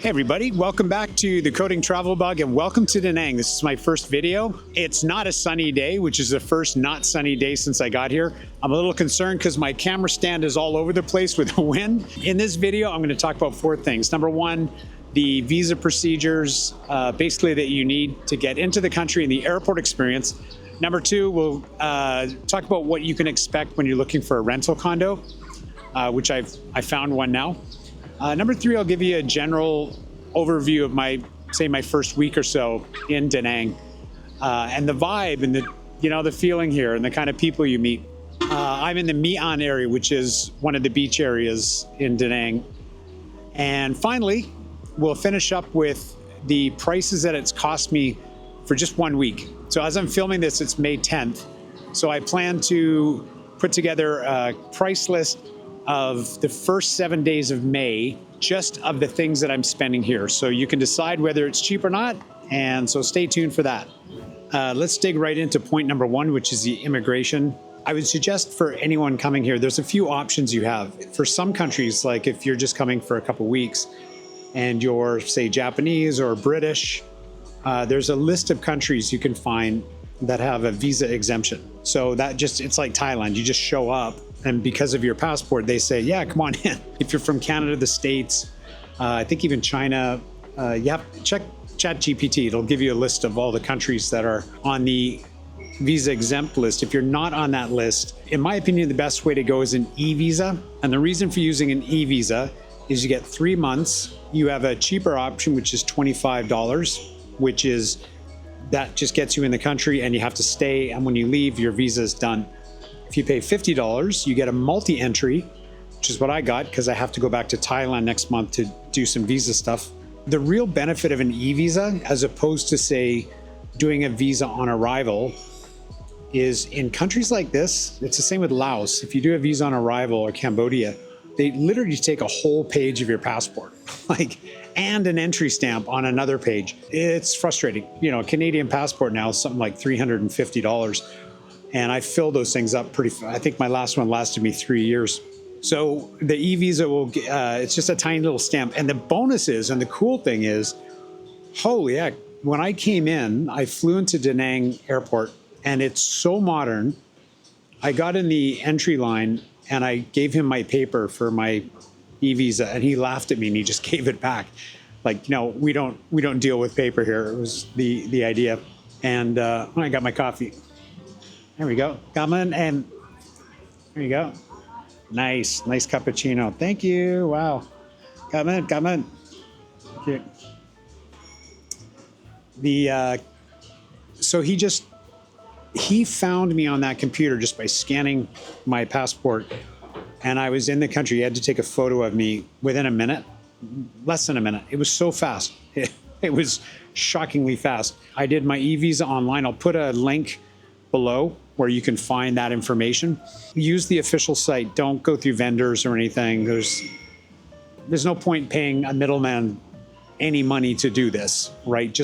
Hey everybody, welcome back to the Coding Travel Bug and welcome to Da Nang. This is my first video. It's not a sunny day, which is the first not sunny day since I got here. I'm a little concerned because my camera stand is all over the place with the wind. In this video, I'm going to talk about four things. Number one, the visa procedures, basically that you need to get into the country and the airport experience. Number two, we'll talk about what you can expect when you're looking for a rental condo, which I found one now. Number three, I'll give you a general overview of my first week or so in Da Nang, and the vibe and the feeling here and the kind of people you meet. I'm in the My An area, which is one of the beach areas in Da Nang. And finally, we'll finish up with the prices that it's cost me for just 1 week. So as I'm filming this, it's May 10th. So I plan to put together a price list of the first 7 days of May, just of the things that I'm spending here. So you can decide whether it's cheap or not. And so stay tuned for that. Let's dig right into point number one, which is the immigration. I would suggest for anyone coming here, there's a few options you have. For some countries, like if you're just coming for a couple weeks and you're, say, Japanese or British, there's a list of countries you can find that have a visa exemption. So it's like Thailand, you just show up and because of your passport, they say, yeah, come on in. If you're from Canada, the States, I think even China, you have to check ChatGPT. It'll give you a list of all the countries that are on the visa exempt list. If you're not on that list, in my opinion, the best way to go is an e-visa. And the reason for using an e-visa is you get 3 months. You have a cheaper option, which is $25, that just gets you in the country and you have to stay. And when you leave, your visa is done. If you pay $50, you get a multi-entry, which is what I got because I have to go back to Thailand next month to do some visa stuff. The real benefit of an e-visa, as opposed to, say, doing a visa on arrival, is in countries like this, it's the same with Laos. If you do a visa on arrival or Cambodia, they literally take a whole page of your passport, and an entry stamp on another page. It's frustrating. You know, a Canadian passport now is something like $350. And I fill those things up I think my last one lasted me 3 years. So the e-visa it's just a tiny little stamp. And the bonus is, and the cool thing is, holy heck, when I came in, I flew into Da Nang airport and it's so modern. I got in the entry line and I gave him my paper for my e-visa and he laughed at me and he just gave it back. Like, no, we don't deal with paper here. It was the idea. And I got my coffee. There we go. Come in and there you go. Nice cappuccino. Thank you. Wow. Come in. Thank you. So he found me on that computer just by scanning my passport, and I was in the country. He had to take a photo of me within a minute, less than a minute. It was so fast. It was shockingly fast. I did my e-visa online. I'll put a link below where you can find that information. Use the official site. Don't go through vendors or anything. There's no point paying a middleman any money to do this, right?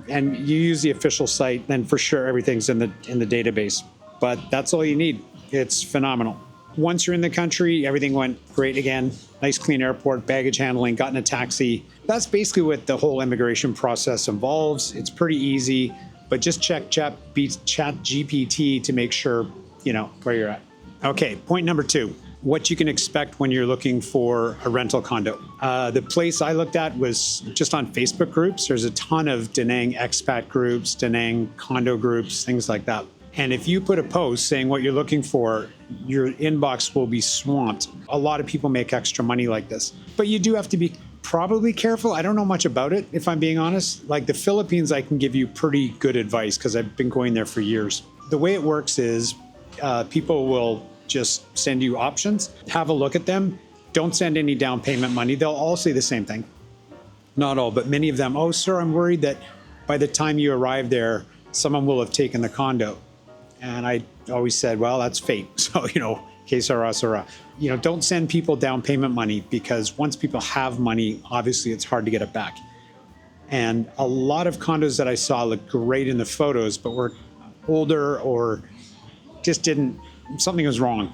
And you use the official site, then for sure everything's in the database. But that's all you need. It's phenomenal. Once you're in the country, everything went great again. Nice clean airport, baggage handling, got in a taxi. That's basically what the whole immigration process involves. It's pretty easy. But just check ChatGPT to make sure you know where you're at. Okay, point number two, what you can expect when you're looking for a rental condo. The place I looked at was just on Facebook groups. There's a ton of Da Nang expat groups, Da Nang condo groups, things like that. And if you put a post saying what you're looking for, your inbox will be swamped. A lot of people make extra money like this. But you do have to be probably careful. I don't know much about it, if I'm being honest. Like the Philippines, I can give you pretty good advice because I've been going there for years. The way it works is people will just send you options, have a look at them. Don't send any down payment money. They'll all say the same thing. Not all, but many of them. Oh, sir, I'm worried that by the time you arrive there, someone will have taken the condo. And I always said, well, that's fate. So, que sera, sera. Don't send people down payment money because once people have money, obviously it's hard to get it back. And a lot of condos that I saw looked great in the photos, but were older or just something was wrong,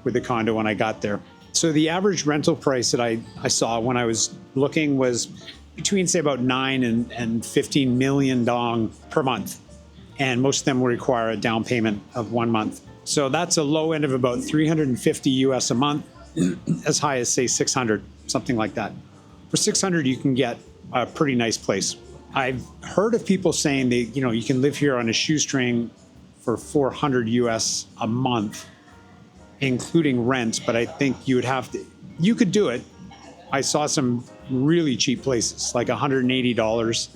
with the condo when I got there. So the average rental price that I saw when I was looking was between, say, about 9 and 15 million dong per month. And most of them will require a down payment of 1 month. So that's a low end of about 350 US a month, as high as, say, 600, something like that. For 600, you can get a pretty nice place. I've heard of people saying that, you can live here on a shoestring for 400 US a month, including rent, but I think you could do it. I saw some really cheap places, like $180,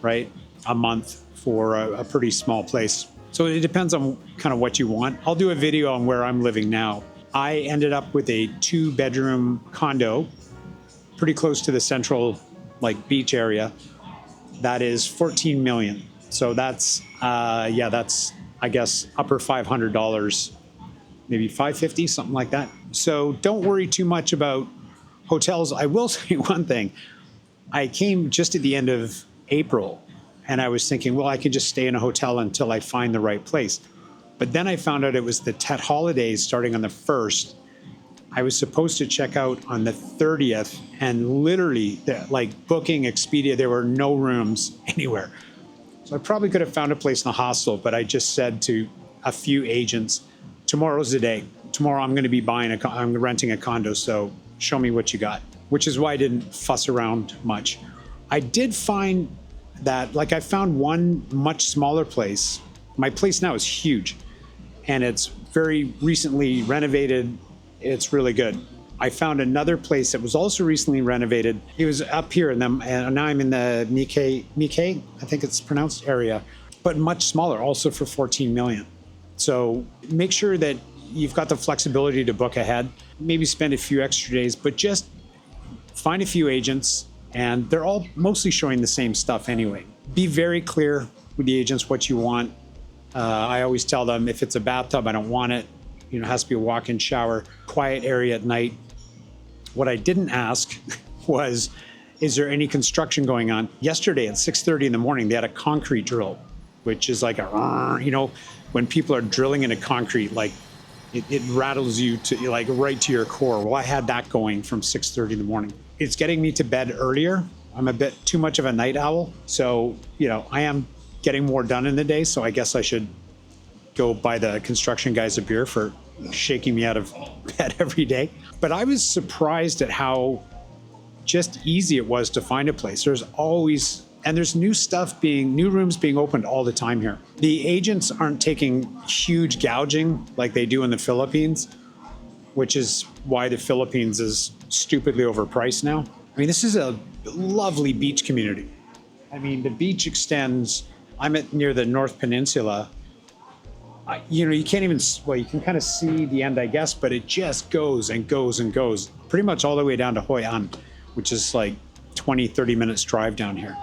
right, a month for a pretty small place. So it depends on kind of what you want. I'll do a video on where I'm living now. I ended up with a 2-bedroom condo, pretty close to the central beach area. That is 14 million. So that's, that's, I guess, upper $500, maybe 550, something like that. So don't worry too much about hotels. I will say one thing. I came just at the end of April, and I was thinking, well, I could just stay in a hotel until I find the right place. But then I found out it was the Tet holidays starting on the 1st. I was supposed to check out on the 30th, and literally, booking Expedia, there were no rooms anywhere. So I probably could have found a place in the hostel, but I just said to a few agents, tomorrow's the day. Tomorrow I'm going to be I'm renting a condo, so show me what you got, which is why I didn't fuss around much. I did find that, I found one much smaller place. My place now is huge, and it's very recently renovated. It's really good. I found another place that was also recently renovated. It was up here, and now I'm in the Nikkei, I think it's pronounced, area, but much smaller, also for 14 million. So make sure that you've got the flexibility to book ahead, maybe spend a few extra days, but just find a few agents, and they're all mostly showing the same stuff anyway. Be very clear with the agents what you want. I always tell them, if it's a bathtub, I don't want it. It has to be a walk-in shower, quiet area at night. What I didn't ask was, is there any construction going on? Yesterday at 6:30 in the morning, they had a concrete drill, which is like when people are drilling into concrete, it rattles you to right to your core. Well, I had that going from 6:30 in the morning. It's getting me to bed earlier. I'm a bit too much of a night owl. So, I am getting more done in the day. So I guess I should go buy the construction guys a beer for shaking me out of bed every day. But I was surprised at how just easy it was to find a place. There's new rooms being opened all the time here. The agents aren't taking huge gouging like they do in the Philippines, which is why the Philippines is stupidly overpriced now. I mean, this is a lovely beach community. I mean, the beach extends, I'm near the North Peninsula. You can't even, you can kind of see the end, I guess, but it just goes and goes and goes pretty much all the way down to Hoi An, which is 20, 30 minutes drive down here.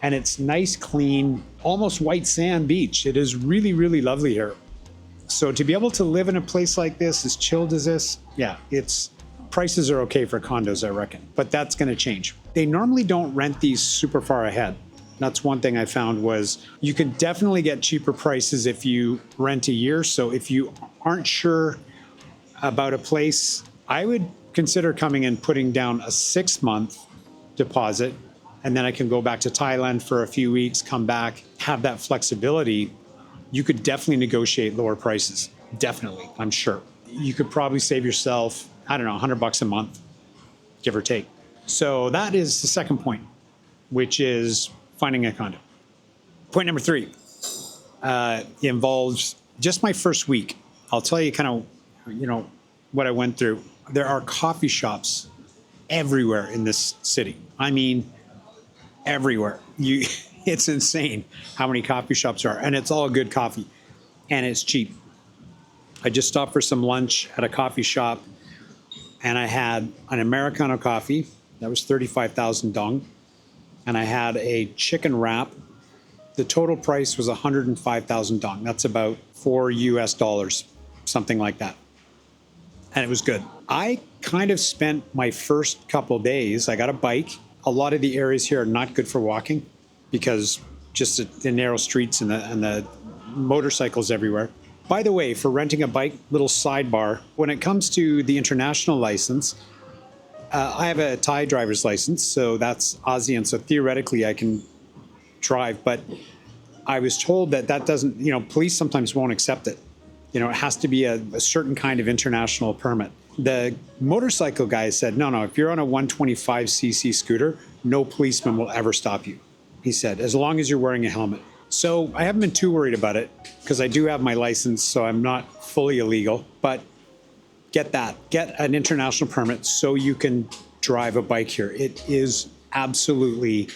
And it's nice, clean, almost white sand beach. It is really, really lovely here. So to be able to live in a place like this, as chilled as this, prices are okay for condos, I reckon, but that's going to change. They normally don't rent these super far ahead. That's one thing I found was you can definitely get cheaper prices if you rent a year. So if you aren't sure about a place, I would consider coming and putting down a 6-month deposit, and then I can go back to Thailand for a few weeks, come back, have that flexibility. You could definitely negotiate lower prices. Definitely, I'm sure. You could probably save yourself, I don't know, $100 a month, give or take. So that is the second point, which is finding a condo. Point number 3 involves just my first week. I'll tell you kind of, what I went through. There are coffee shops everywhere in this city. I mean, everywhere. It's insane how many coffee shops there are, and it's all good coffee, and it's cheap. I just stopped for some lunch at a coffee shop, and I had an Americano coffee that was 35,000 dong, and I had a chicken wrap. The total price was 105,000 dong. That's about $4, something like that. And it was good. I kind of spent my first couple days, I got a bike. A lot of the areas here are not good for walking because just the narrow streets and the motorcycles everywhere. By the way, for renting a bike, little sidebar, when it comes to the international license, I have a Thai driver's license, so that's ASEAN, so theoretically I can drive, but I was told that that doesn't, police sometimes won't accept it. It has to be a certain kind of international permit. The motorcycle guy said, no, if you're on a 125cc scooter, no policeman will ever stop you. He said, as long as you're wearing a helmet. So I haven't been too worried about it because I do have my license, so I'm not fully illegal, but get an international permit so you can drive a bike here. It is absolutely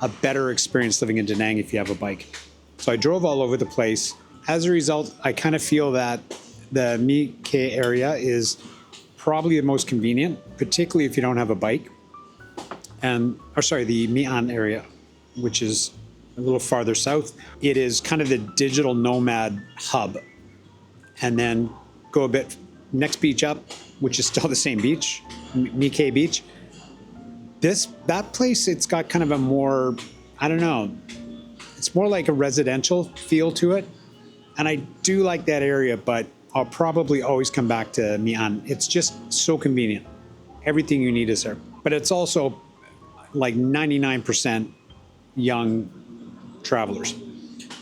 a better experience living in Da Nang if you have a bike. So I drove all over the place. As a result, I kind of feel that the Mi Khe area is probably the most convenient, particularly if you don't have a bike. The Mi An area, which is a little farther south. It is kind of the digital nomad hub. And then go a bit next beach up, which is still the same beach, Mi Khe Beach. That place, it's got kind of a more, I don't know, it's more like a residential feel to it. And I do like that area, but I'll probably always come back to Mi An. It's just so convenient. Everything you need is there. But it's also like 99% young travelers.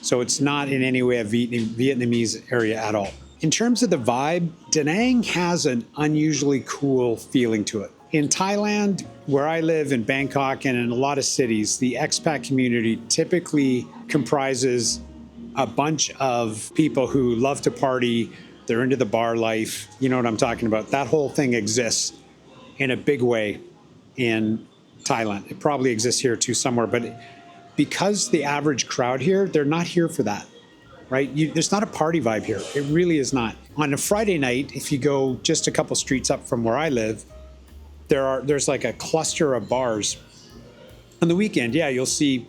So it's not in any way a Vietnamese area at all. In terms of the vibe, Da Nang has an unusually cool feeling to it. In Thailand, where I live, in Bangkok, and in a lot of cities, the expat community typically comprises a bunch of people who love to party, they're into the bar life, you know what I'm talking about. That whole thing exists in a big way in Thailand. It probably exists here too somewhere, but because the average crowd here, they're not here for that, right? There's not a party vibe here. It really is not. On a Friday night, if you go just a couple streets up from where I live, there's like a cluster of bars. On the weekend, yeah, you'll see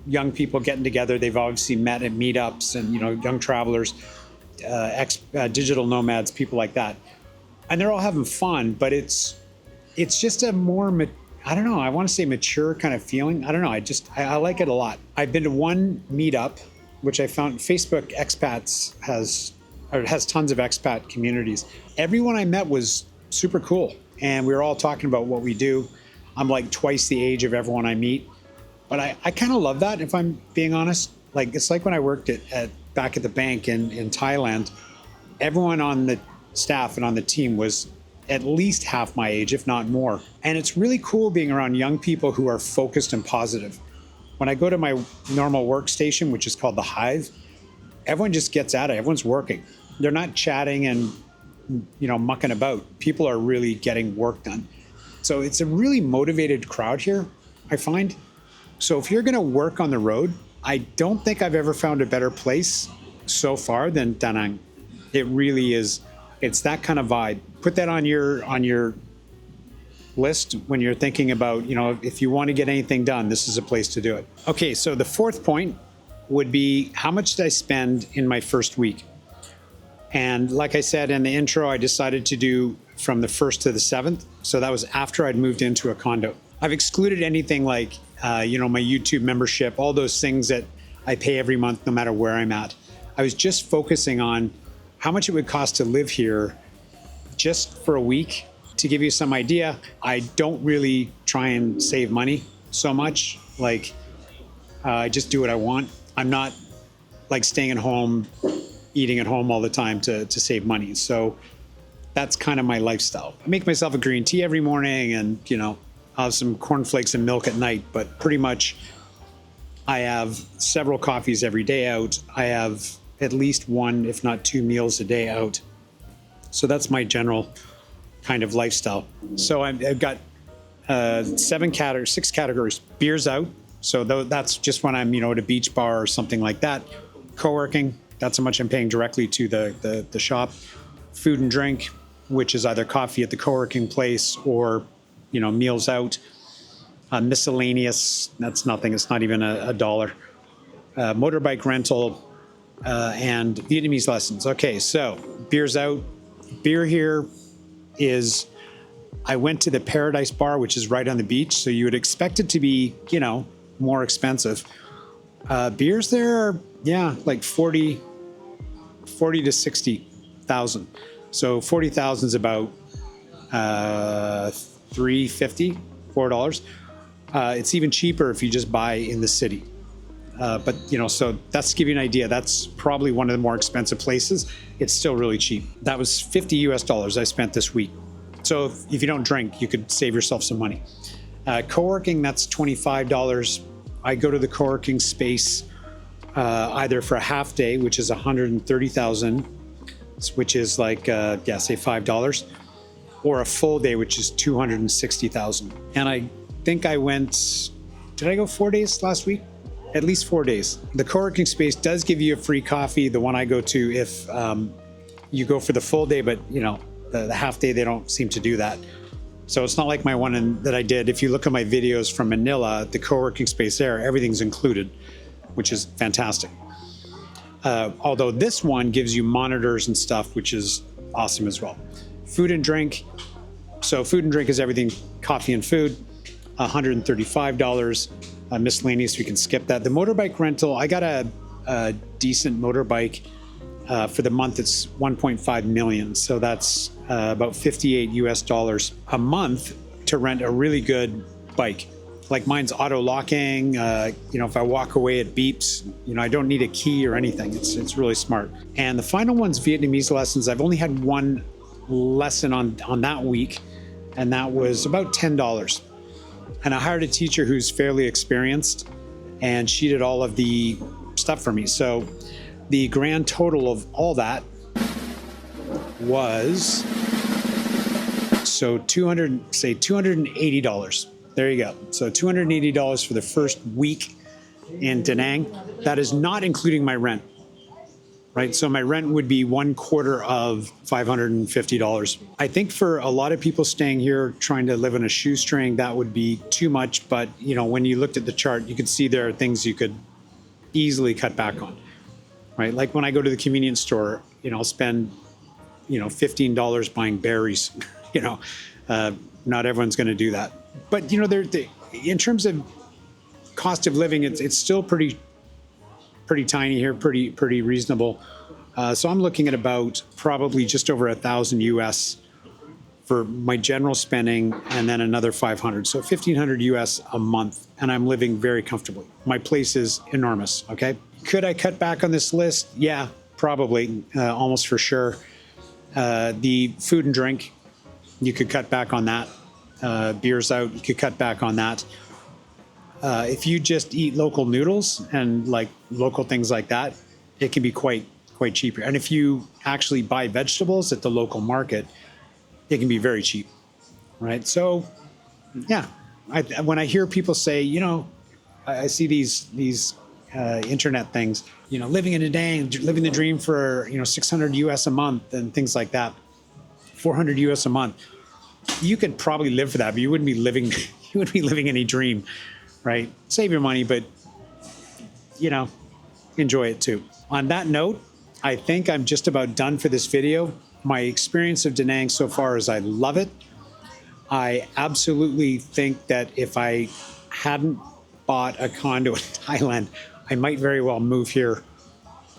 young people getting together. They've obviously met at meetups and, young travelers, digital nomads, people like that. And they're all having fun, but it's just a more, I don't know, I want to say mature kind of feeling. I don't know, I like it a lot. I've been to one meetup, which I found Facebook Expats has tons of expat communities. Everyone I met was super cool. And we were all talking about what we do. I'm like twice the age of everyone I meet. But I kind of love that, if I'm being honest. Like, it's like when I worked back at the bank in Thailand, everyone on the staff and on the team was at least half my age, if not more. And it's really cool being around young people who are focused and positive. When I go to my normal workstation, which is called the Hive, everyone just gets at it. Everyone's working. They're not chatting and mucking about. People are really getting work done. So it's a really motivated crowd here, I find. So if you're going to work on the road, I don't think I've ever found a better place so far than Da Nang. It really is. It's that kind of vibe. Put that on your list when you're thinking about, if you want to get anything done, this is a place to do it. Okay, so the fourth point would be, how much did I spend in my first week? And like I said in the intro, I decided to do from the 1st to the 7th. So that was after I'd moved into a condo. I've excluded anything like, my YouTube membership, all those things that I pay every month, no matter where I'm at. I was just focusing on how much it would cost to live here just for a week. To give you some idea, I don't really try and save money so much. Like, I just do what I want. I'm not like staying at home, eating at home all the time to save money. So that's kind of my lifestyle. I make myself a green tea every morning and, I'll have some cornflakes and milk at night, but pretty much I have several coffees every day out. I have at least one, if not two meals a day out. So that's my general kind of lifestyle. So I've got 6 categories. Beers out. So that's just when I'm, at a beach bar or something like that. Coworking. That's how much I'm paying directly to the shop. Food and drink, which is either coffee at the coworking place or, meals out. Miscellaneous, that's nothing. It's not even a dollar. Motorbike rental and Vietnamese lessons. Okay, so beers out. Beer here is, I went to the Paradise Bar, which is right on the beach. So you would expect it to be, more expensive. Beers there are, like 40 40 to 60,000. So 40,000 is about $3.50, $4. It's even cheaper if you just buy in the city. But so that's to give you an idea. That's probably one of the more expensive places. It's still really cheap. That was 50 US dollars I spent this week. So if you don't drink, you could save yourself some money. Co-working, that's $25. I go to the co-working space either for a half day, which is 130,000, which is like, say $5, or a full day, which is 260,000. And I think I went, did I go 4 days last week? At least 4 days. The co-working space does give you a free coffee, the one I go to, if you go for the full day, but the half day, they don't seem to do that. So it's not like my one that I did. If you look at my videos from Manila, the co-working space there, everything's included, which is fantastic. Although this one gives you monitors and stuff, which is awesome as well. Food and drink. So food and drink is everything, coffee and food, $135. Miscellaneous, we can skip that. The motorbike rental, I got a decent motorbike. For the month, it's 1.5 million. So that's about 58 US dollars a month to rent a really good bike. Like mine's auto locking. If I walk away, it beeps. I don't need a key or anything. It's really smart. And the final one's Vietnamese lessons. I've only had one lesson on that week, and that was about $10. And I hired a teacher who's fairly experienced, and she did all of the stuff for me. So the grand total of all that was, $280. There you go. So $280 for the first week in Da Nang. That is not including my rent, right? So my rent would be 1/4 of $550. I think for a lot of people staying here trying to live on a shoestring, that would be too much. But when you looked at the chart, you could see there are things you could easily cut back on, right? Like when I go to the convenience store, I'll spend, $15 buying berries. Not everyone's going to do that. But in terms of cost of living, it's still pretty tiny here, pretty reasonable. So I'm looking at about probably just over 1,000 US for my general spending, and then another 500. So 1,500 US a month, and I'm living very comfortably. My place is enormous. Okay, could I cut back on this list? Yeah, probably, almost for sure. The food and drink, you could cut back on that. Beers out, you could cut back on that. If you just eat local noodles and like local things like that, it can be quite cheaper. And if you actually buy vegetables at the local market, it can be very cheap, right? So, yeah, when I hear people say, I see these internet things, living in Da Nang, living the dream for 600 US a month and things like that, 400 US a month. You could probably live for that, but you wouldn't be living any dream, right? Save your money, but enjoy it too. On that note, I think I'm just about done for this video. My experience of Da Nang so far is I love it. I absolutely think that if I hadn't bought a condo in Thailand, I might very well move here.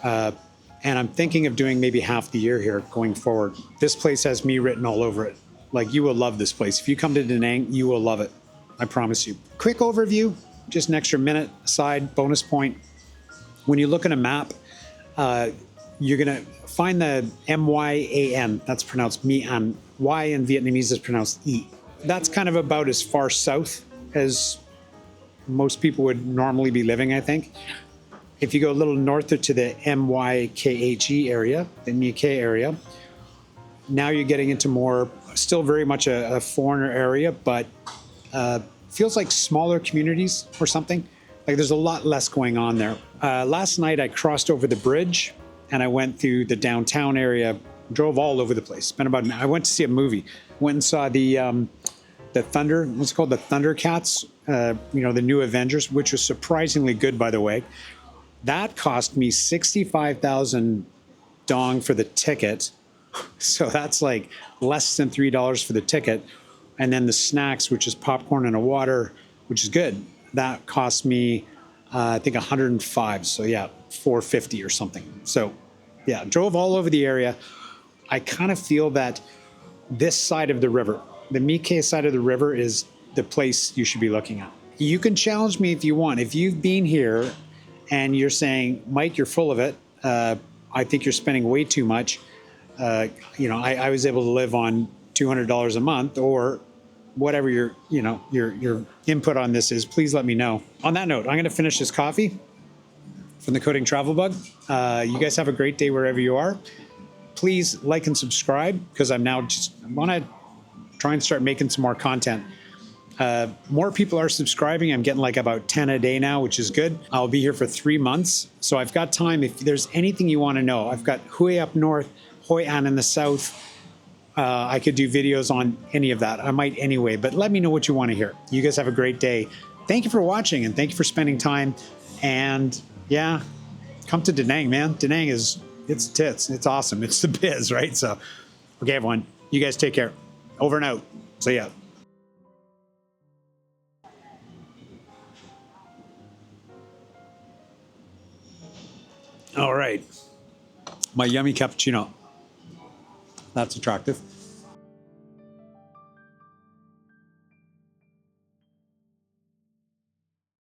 And I'm thinking of doing maybe half the year here going forward. This place has me written all over it. Like, you will love this place. If you come to Da Nang, you will love it. I promise you. Quick overview, just an extra minute aside, bonus point. When you look at a map, you're going to find the M-Y-A-N. That's pronounced Mi-an. Y in Vietnamese is pronounced E. That's kind of about as far south as most people would normally be living, I think. If you go a little north to the M-Y-K-H-E area, the Mi-K area, now you're getting into more, still very much a foreigner area, but feels like smaller communities or something. Like there's a lot less going on there. Last night I crossed over the bridge and I went through the downtown area, drove all over the place. I went to see a movie. Went and saw the Thunder, what's it called? The Thundercats, the new Avengers, which was surprisingly good, by the way. That cost me 65,000 dong for the ticket. So that's like less than $3 for the ticket. And then the snacks, which is popcorn and a water, which is good. That cost me, I think 105. So yeah, 450 or something. So Yeah, drove all over the area. I kind of feel that this side of the river, the Mike side of the river, is the place you should be looking at. You can challenge me if you want. If you've been here and you're saying, Mike, you're full of it, I think you're spending way too much. I was able to live on $200 a month, or whatever your input on this is. Please let me know. On that note, I'm going to finish this coffee from the Coding Travel Bug. You guys have a great day wherever you are. Please like and subscribe, because I want to try and start making some more content. More people are subscribing. I'm getting like about 10 a day now, which is good. I'll be here for 3 months, so I've got time. If there's anything you want to know, I've got Hue up north, Hoi An in the south. I could do videos on any of that. I might anyway, but let me know what you want to hear. You guys have a great day. Thank you for watching, and thank you for spending time. And yeah, come to Da Nang, man. Da Nang it's tits. It's awesome. It's the biz, right? So, okay, everyone, you guys take care. Over and out. See ya. All right. My yummy cappuccino. That's attractive.